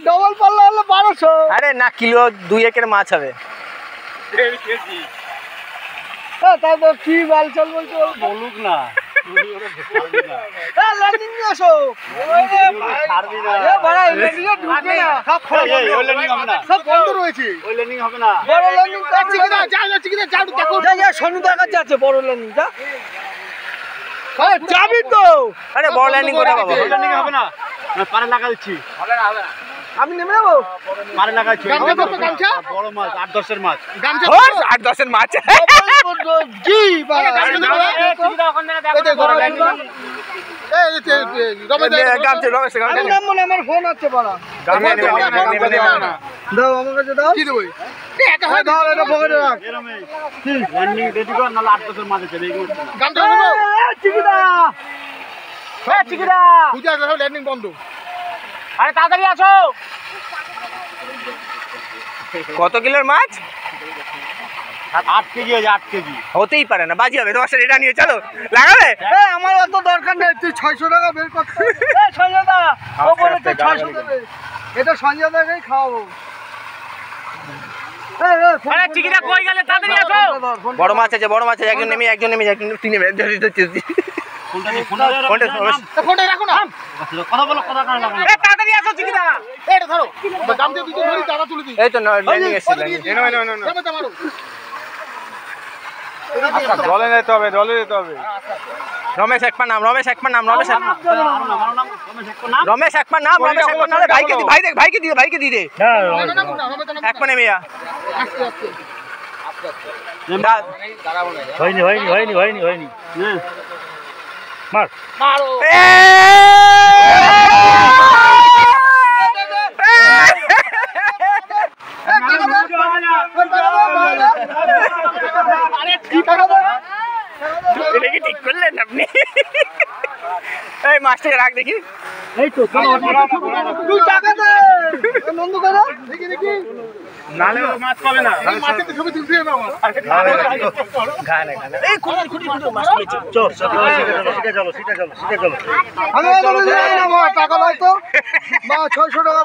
Double পাল্লা হলো 1200। আরে না, কিলো 2-1 মাছ হবে। তাই তো কি বাল চল বলছো, বলুক না। ল্যান্ডিং নিয়ে আসো। ছাড়বি না। ঢুকে না, সব ওই ল্যান্ডিং হবে না। সব বন্ধ রয়েছে। ওই ল্যান্ডিং হবে না। বড় ল্যান্ডিং যাচ্ছে কিনা, যাচ্ছে কিনা যাও দেখো। শনিদার কাছে আছে বড় ল্যান্ডিংটা। আরে যাবি তো। আরে বড় ল্যান্ডিং করে বাবা। ওই ল্যান্ডিং হবে না। পারে লাগা দিচ্ছি। হবে না, হবে না। আমি নেমে যাবো। পারে লাগাচ্ছি। গামছা? বড় মাছ 8-10 মাছ। গামছা 8-10 মাছ। জি বাবা। আমি নামবো না, আমার ফোন আছে বড়। দাও আমার কাছে দাও। কি দেবো? দাও, এটা পকেটে রাখ। ল্যান্ডিং রেডি কর, নাহলে 8-10 মাছ আছে। গামছা দেবো। চিকিদা। চিকিদা। পূজা দেখো ল্যান্ডিং বন্ধ। আরে তাড়াতাড়ি আসো। কত কিলোর মাছ? 8 কেজি আছে, 8 কেজি। হতেই পারে না, বাজি হবে। তোমার সাথে এটা নিয়ে চলো, লাগাবে? আমার অত দরকার নেই, তুই 600 টাকা বের করতে। সঞ্জয় দা, ও বলেছে 600 দেবে। এটা সঞ্জয় দাকেই খাওয়াবো। আরে চিকিটা কই গেলে, তাড়াতাড়ি আসো। বড় মাছ আছে, বড় মাছ আছে। একজন নেমে একজন তুই নেমে। ফোনটা রাখো না। কথা বলো, কথা কার লাগবে না। তাড়াতাড়ি আসো চিকিটা। এটা ধরো। গামছা দুটো ধরি, দাদা তুলে দিই। এই তো ল্যান্ডিং এসছে, ল্যান্ডিং। জলে যেতে হবে, জলে যেতে হবে। রমেশ একবার নাম, রমেশ একবার নাম, রমেশ নাম। রমেশ একবার নাম, রমেশ একবার নাম। ভাইকে দি, ভাইকে দি রে। একবার নেমে যা। হয়নি। মার। মারো। এটা কি ঠিক করলেন আপনি? এই মাছটাকে রাখ দেখি। এই তো তুই টাকা দে। নন্দু করো। দেখি দেখি। নালে মাছ পাবে না। মাছের ছবি তুলতে হবে আমার। গানে এই খুঁটি মাছ পেয়েছে। চল, সিটা চলো। আমি টাকা দাও তো। 600 টাকা।